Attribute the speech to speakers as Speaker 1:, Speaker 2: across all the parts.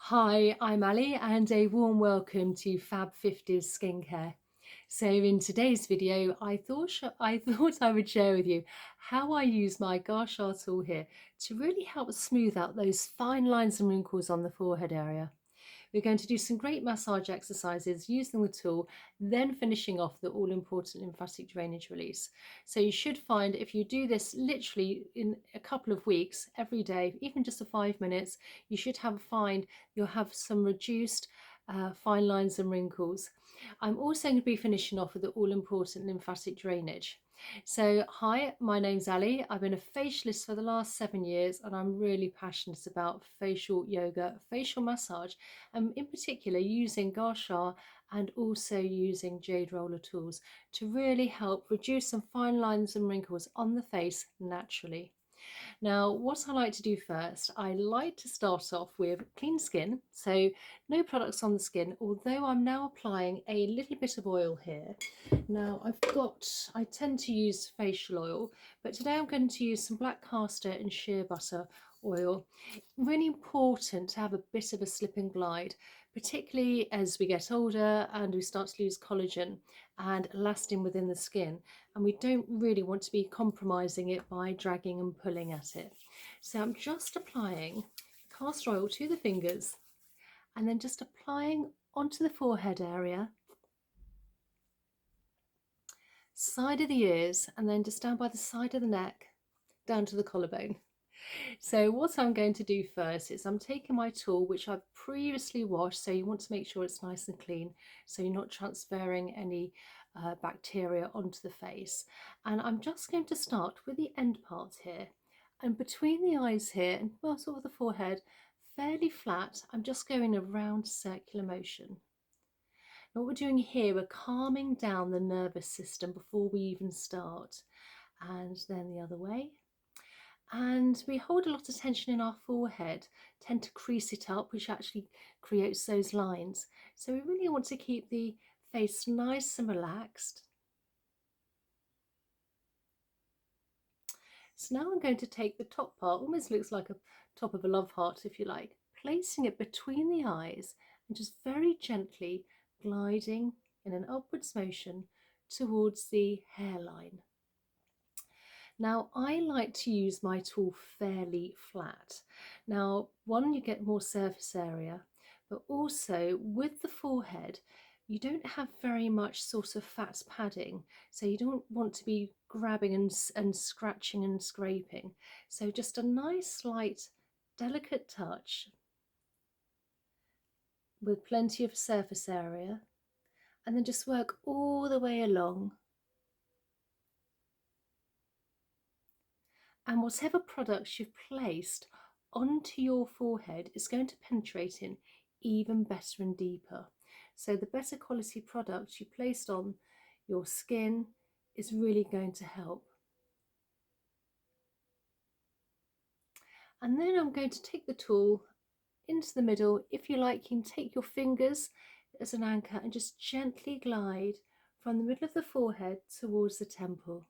Speaker 1: Hi, I'm Ali and a warm welcome to Fab 50s Skincare. So in today's video, I thought I would share with you how I use my Gua Sha tool here to really help smooth out those fine lines and wrinkles on the forehead area. We're going to do some great massage exercises using the tool, then finishing off the all-important lymphatic drainage release. So you should find if you do this literally in a couple of weeks, every day, even just for 5 minutes, you should you'll have some reduced fine lines and wrinkles. I'm also going to be finishing off with the all-important lymphatic drainage. So, hi, my name's Ali. I've been a facialist for the last 7 years and I'm really passionate about facial yoga, facial massage, and in particular using Gua Sha and also using jade roller tools to really help reduce some fine lines and wrinkles on the face naturally. Now, what I like to do first, I like to start off with clean skin, so no products on the skin, although I'm now applying a little bit of oil here. Now, I tend to use facial oil, but today I'm going to use some black castor and shea butter oil. Really important to have a bit of a slip and glide, particularly as we get older and we start to lose collagen and elastin within the skin, and we don't really want to be compromising it by dragging and pulling at it. So I'm just applying castor oil to the fingers and then just applying onto the forehead area, side of the ears, and then just down by the side of the neck, down to the collarbone. So what I'm going to do first is I'm taking my tool, which I've previously washed, so you want to make sure it's nice and clean so you're not transferring any bacteria onto the face. And I'm just going to start with the end part here, and between the eyes here and well, sort of the forehead, fairly flat. I'm just going a round circular motion. Now what we're doing here, we're calming down the nervous system before we even start, and then the other way. And we hold a lot of tension in our forehead, tend to crease it up, which actually creates those lines. So we really want to keep the face nice and relaxed. So now I'm going to take the top part, almost looks like a top of a love heart if you like, placing it between the eyes and just very gently gliding in an upwards motion towards the hairline. Now, I like to use my tool fairly flat. Now, one, you get more surface area, but also with the forehead, you don't have very much sort of fat padding, so you don't want to be grabbing and scratching and scraping. So just a nice, light, delicate touch with plenty of surface area, and then just work all the way along. And whatever products you've placed onto your forehead is going to penetrate in even better and deeper. So the better quality product you placed on your skin is really going to help. And then I'm going to take the tool into the middle. If you like, you can take your fingers as an anchor and just gently glide from the middle of the forehead towards the temple.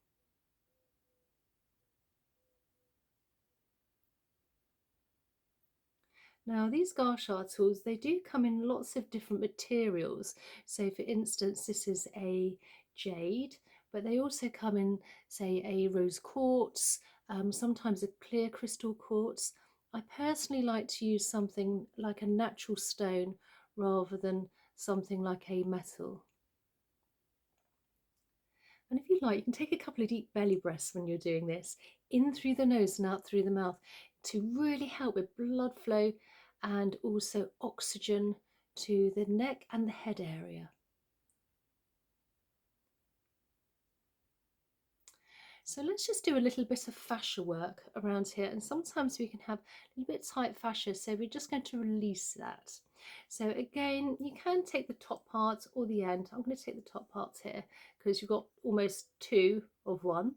Speaker 1: Now these Gua Sha tools, they do come in lots of different materials. So for instance, this is a jade, but they also come in, say, a rose quartz, sometimes a clear crystal quartz. I personally like to use something like a natural stone rather than something like a metal. And if you like, you can take a couple of deep belly breaths when you're doing this, in through the nose and out through the mouth, to really help with blood flow and also oxygen to the neck and the head area. So let's just do a little bit of fascia work around here, and sometimes we can have a little bit tight fascia, so we're just going to release that. So again, you can take the top part or the end. I'm going to take the top part here because you've got almost two of one,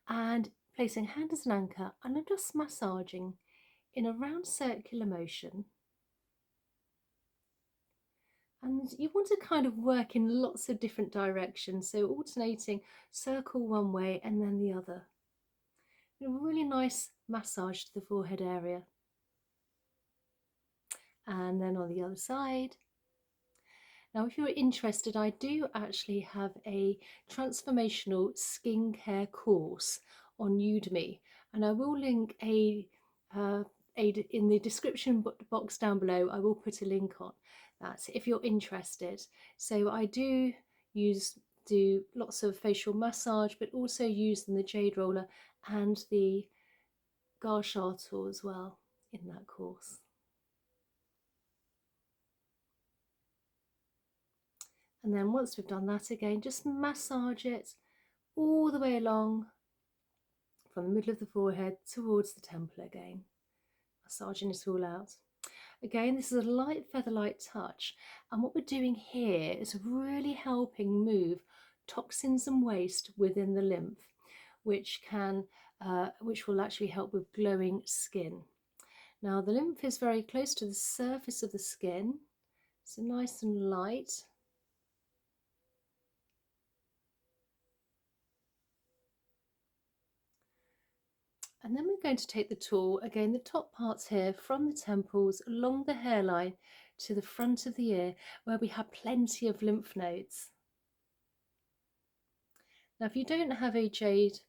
Speaker 1: and placing hand as an anchor, and I'm just massaging in a round circular motion. And you want to kind of work in lots of different directions, so alternating circle one way and then the other. A really nice massage to the forehead area. And then on the other side. Now, if you're interested, I do actually have a transformational skincare course on Udemy, and I will link in the description box down below. I will put a link on that if you're interested. So I do lots of facial massage, but also use the jade roller and the Gua Sha tool as well in that course. And then once we've done that again, just massage it all the way along from the middle of the forehead towards the temple again, massaging it all out. Again, this is a light feather-light touch, and what we're doing here is really helping move toxins and waste within the lymph, which will actually help with glowing skin. Now, the lymph is very close to the surface of the skin, so nice and light. And then we're going to take the tool, again the top parts here, from the temples along the hairline to the front of the ear, where we have plenty of lymph nodes. Now, if you don't have a jade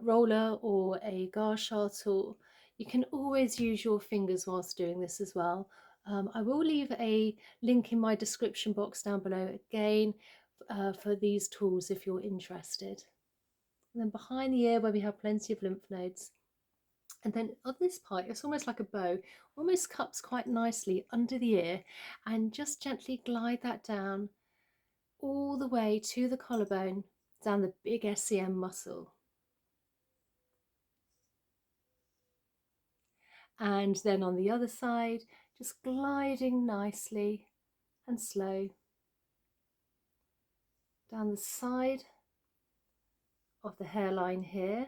Speaker 1: roller or a Gua Sha tool, you can always use your fingers whilst doing this as well. I will leave a link in my description box down below again for these tools if you're interested. And then behind the ear, where we have plenty of lymph nodes. And then on this part, it's almost like a bow, almost cups quite nicely under the ear, and just gently glide that down all the way to the collarbone, down the big SCM muscle. And then on the other side, just gliding nicely and slow down the side of the hairline here,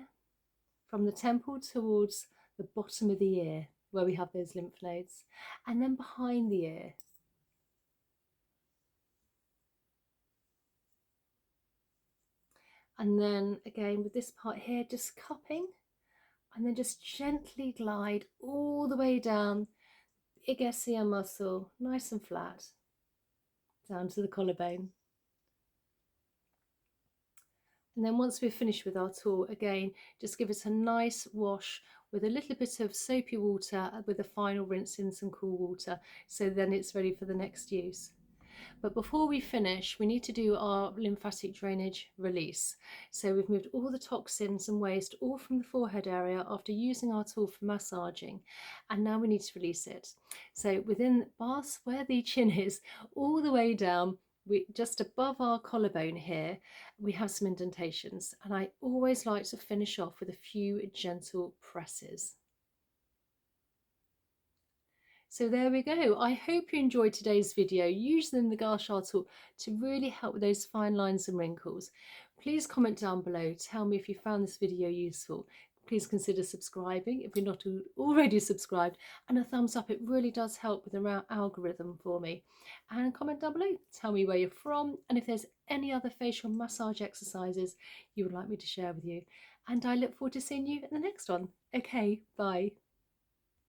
Speaker 1: from the temple towards the bottom of the ear, where we have those lymph nodes, and then behind the ear. And then again with this part here, just cupping, and then just gently glide all the way down, big SCM muscle, nice and flat, down to the collarbone. And then once we're finished with our tool, again, just give it a nice wash with a little bit of soapy water with a final rinse in some cool water, so then it's ready for the next use. But before we finish, we need to do our lymphatic drainage release. So we've moved all the toxins and waste all from the forehead area after using our tool for massaging, and now we need to release it. So within past where the chin is, all the way down, just above our collarbone here, we have some indentations, and I always like to finish off with a few gentle presses. So there we go. I hope you enjoyed today's video using the Gua Sha tool to really help with those fine lines and wrinkles. Please comment down below, tell me if you found this video useful. Please consider subscribing if you're not already subscribed, and a thumbs up. It really does help with the algorithm for me. And comment down below, tell me where you're from, and if there's any other facial massage exercises you would like me to share with you. And I look forward to seeing you in the next one. Okay, bye.